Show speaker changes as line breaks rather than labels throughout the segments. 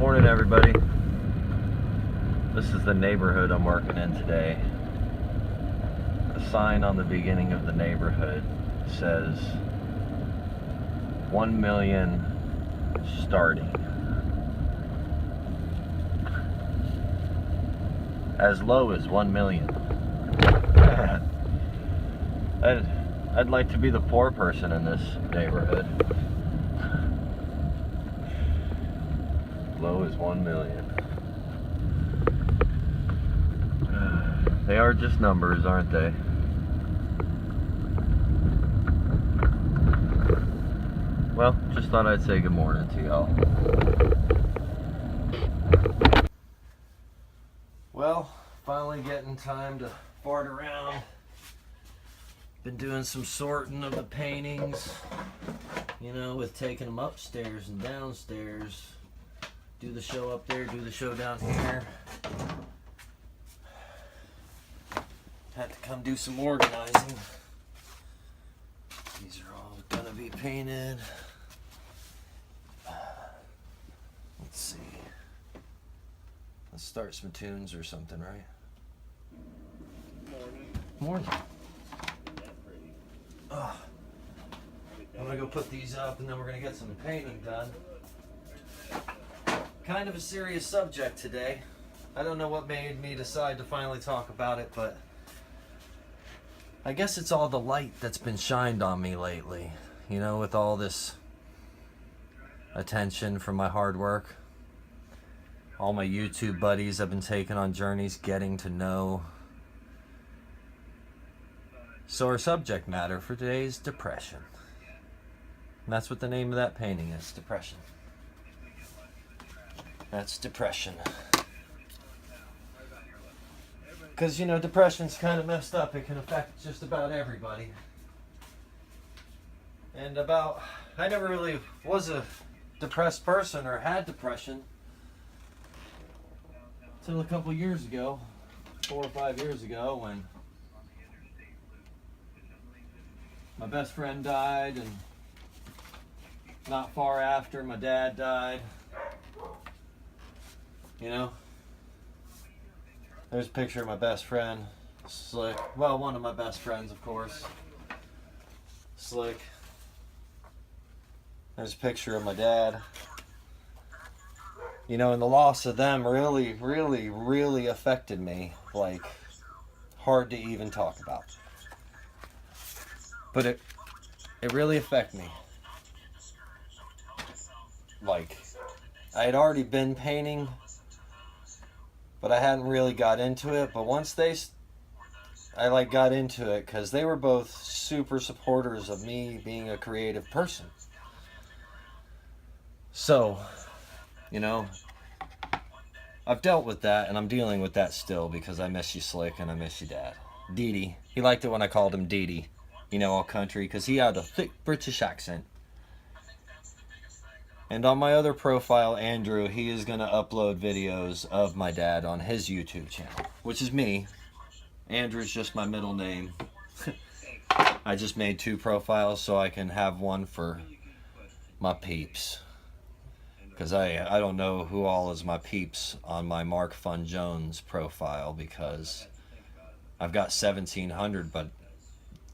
Morning, everybody. This is the neighborhood I'm working in today. The sign on the beginning of the neighborhood says 1 million starting. As low as 1 million. I'd like to be the poor person in this neighborhood. Low as 1 million. They are just numbers, aren't they? Well, just thought I'd say good morning to y'all. Well, finally getting time to fart around. Been doing some sorting of the paintings, you know, with taking them upstairs and downstairs. Do the show up there, do the show down here. Had to come do some organizing. These are all gonna be painted. Let's see. Let's start some tunes or something, right? Morning. Oh, I'm gonna go put these up and then we're gonna get some painting done. Kind of a serious subject today. I don't know what made me decide to finally talk about it, but I guess it's all the light that's been shined on me lately. You know, with all this attention from my hard work. All my YouTube buddies have been taken on journeys getting to know. So our subject matter for today is depression. And that's what the name of that painting is, depression. That's depression. Because, you know, depression's kind of messed up. It can affect just about everybody. And I never really was a depressed person or had depression until a couple years ago, 4 or 5 years ago, when my best friend died, and not far after, my dad died. You know, there's a picture of my best friend, Slick. Well, one of my best friends, of course, Slick. There's a picture of my dad. You know, and the loss of them really, really, really affected me. Like, hard to even talk about. But it really affected me. Like, I had already been painting, but I hadn't really got into it. But once I got into it, because they were both super supporters of me being a creative person. So, you know, I've dealt with that, and I'm dealing with that still, because I miss you, Slick, and I miss you, Dad. Dee. He liked it when I called him Dee. You know, all country, because he had a thick British accent. And on my other profile, Andrew, he is going to upload videos of my dad on his YouTube channel, which is me. Andrew's just my middle name. I just made 2 profiles so I can have one for my peeps. Because I don't know who all is my peeps on my Mark Fun Jones profile, because I've got 1,700, but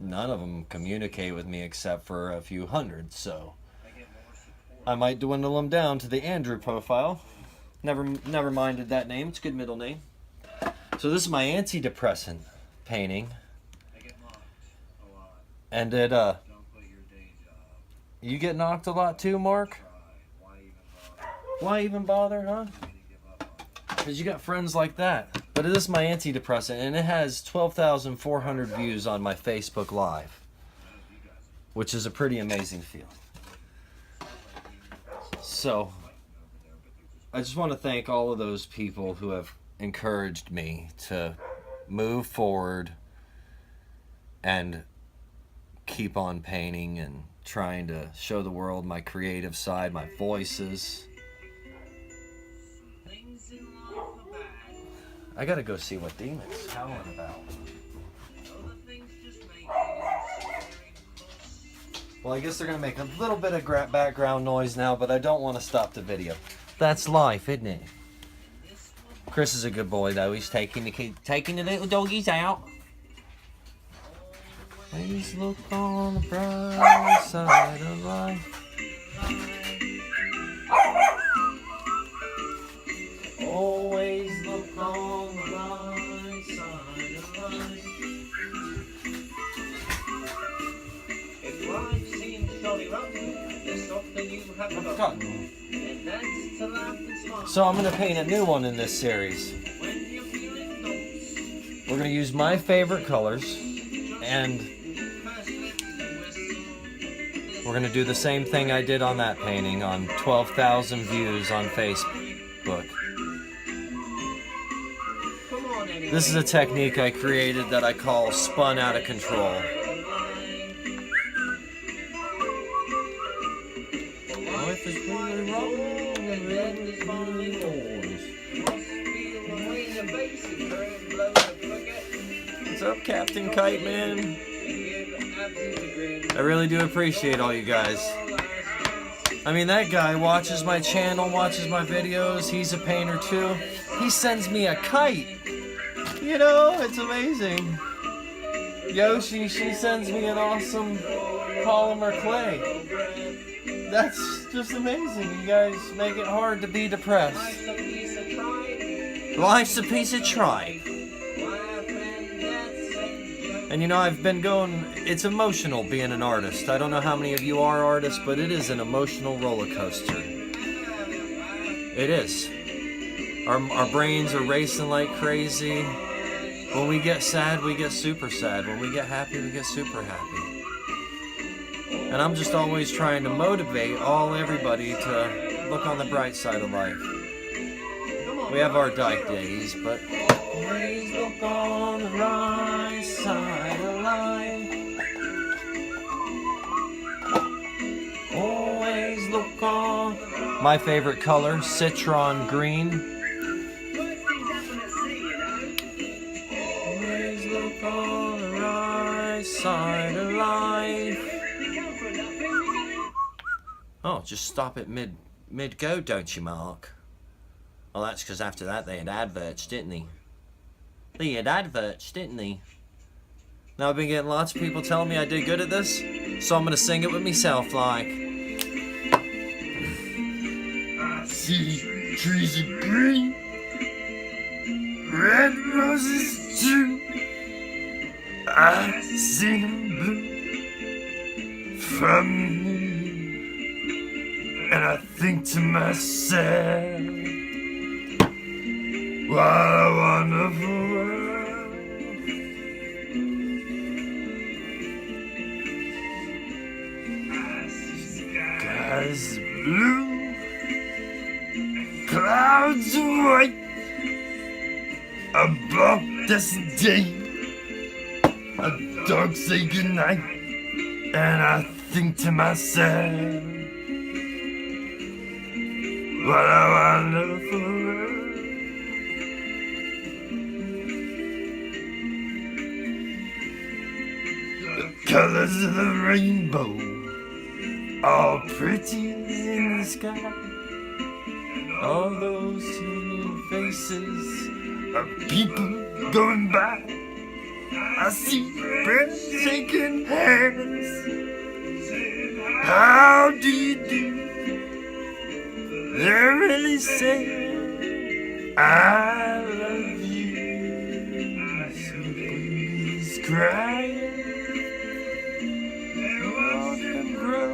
none of them communicate with me except for a few hundred, so I might dwindle them down to the Andrew profile. Never minded that name. It's a good middle name. So this is my antidepressant painting. And you get knocked a lot too, Mark? Why even bother, huh? Because you got friends like that. But it is my antidepressant, and it has 12,400 views on my Facebook Live, which is a pretty amazing feeling. So, I just want to thank all of those people who have encouraged me to move forward and keep on painting and trying to show the world my creative side, my voices. I gotta go see what Demon's howling about. Well, I guess they're gonna make a little bit of background noise now, but I don't want to stop the video. That's life, isn't it? Chris is a good boy, though. He's taking the little doggies out. Please look on the bright side of life. Always look on the bright side of life. If life seems jolly rough, there's something you haven't got. And that's to laugh and smile. So I'm going to paint a new one in this series. We're going to use my favorite colors, and we're going to do the same thing I did on that painting on 12,000 views on Facebook. This is a technique I created that I call spun out of control. Life is really wrong and red is finally yours. What's up, Captain Kite Man? I really do appreciate all you guys. I mean, that guy watches my channel, watches my videos. He's a painter too. He sends me a kite. You know, it's amazing. Yoshi, she sends me an awesome polymer clay. That's just amazing. You guys make it hard to be depressed. Life's a piece of tripe. And you know, I've been going, it's emotional being an artist. I don't know how many of you are artists, but it is an emotional roller coaster. It is. Our brains are racing like crazy. When we get sad, we get super sad. When we get happy, we get super happy. And I'm just always trying to motivate everybody to look on the bright side of life. We have our dark days, but always look on the right side of life. Always look on. My favorite color, citron green. On the right side of life. Oh, just stop at mid go, don't you, Mark? Well, that's because after that they had adverts, didn't they? They had adverts, didn't they? Now I've been getting lots of people telling me I did good at this, so I'm gonna sing it with myself, like. I see trees of green, red roses too. I see them blue from you, and I think to myself, what a wonderful world. Skies blue, clouds white, above this day. A dog say goodnight, and I think to myself, what a wonderful world. The colors of the rainbow, all pretty in the sky. All those human faces of people going by. I see friends shaking hands. How do you do? They're really saying I love you. Somebody's crying. All can grow.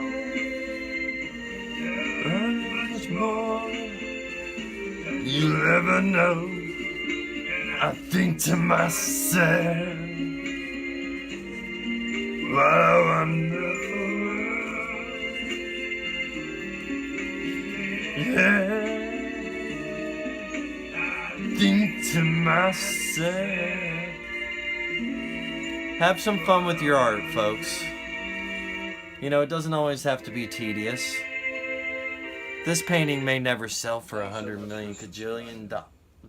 Much more. You'll never know. I think to myself, what a wonderful world. Yeah, I think to myself. Have some fun with your art, folks. You know, it doesn't always have to be tedious. This painting may never sell for 100 million cajillion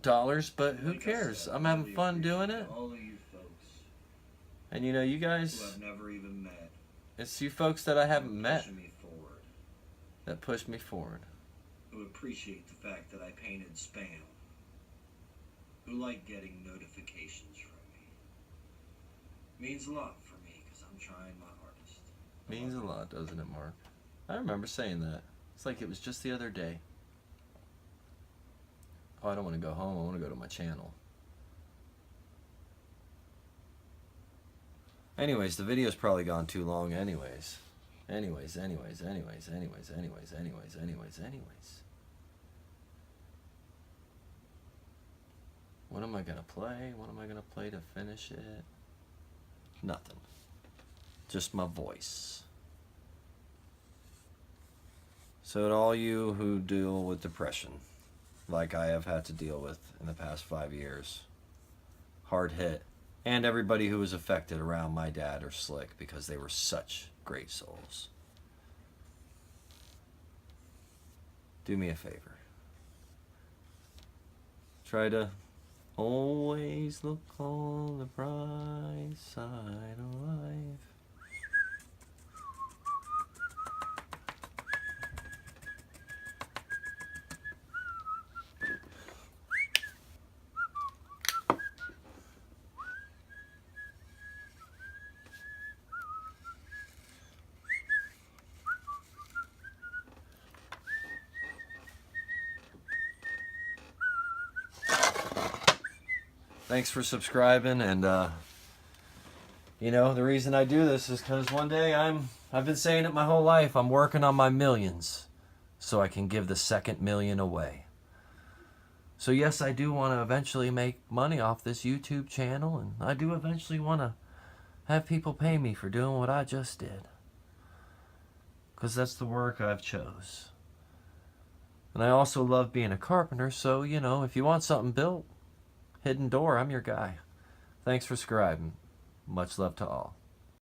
dollars, but who cares? I'm having fun doing it. And you know, you guys, I've never even met. It's you folks that I haven't met that push me forward. who appreciate the fact that I painted spam, who like getting notifications from me. Means a lot for me because I'm trying my hardest. Means a lot, doesn't it, Mark? I remember saying that. It's like it was just the other day. Oh, I don't want to go home. I want to go to my channel. Anyways, the video's probably gone too long anyways. Anyways. What am I gonna play? What am I gonna play to finish it? Nothing. Just my voice. So to all you who deal with depression, like I have had to deal with in the past 5 years, hard hit, and everybody who was affected around my dad or Slick because they were such great souls. Do me a favor. Try to always look on the bright side of life. Thanks for subscribing, and you know, the reason I do this is because one day I've been saying it my whole life, I'm working on my millions so I can give the second million away. So yes, I do want to eventually make money off this YouTube channel, and I do eventually want to have people pay me for doing what I just did, because that's the work I've chose. And I also love being a carpenter, so you know, if you want something built, Hidden Door, I'm your guy. Thanks for subscribing. Much love to all.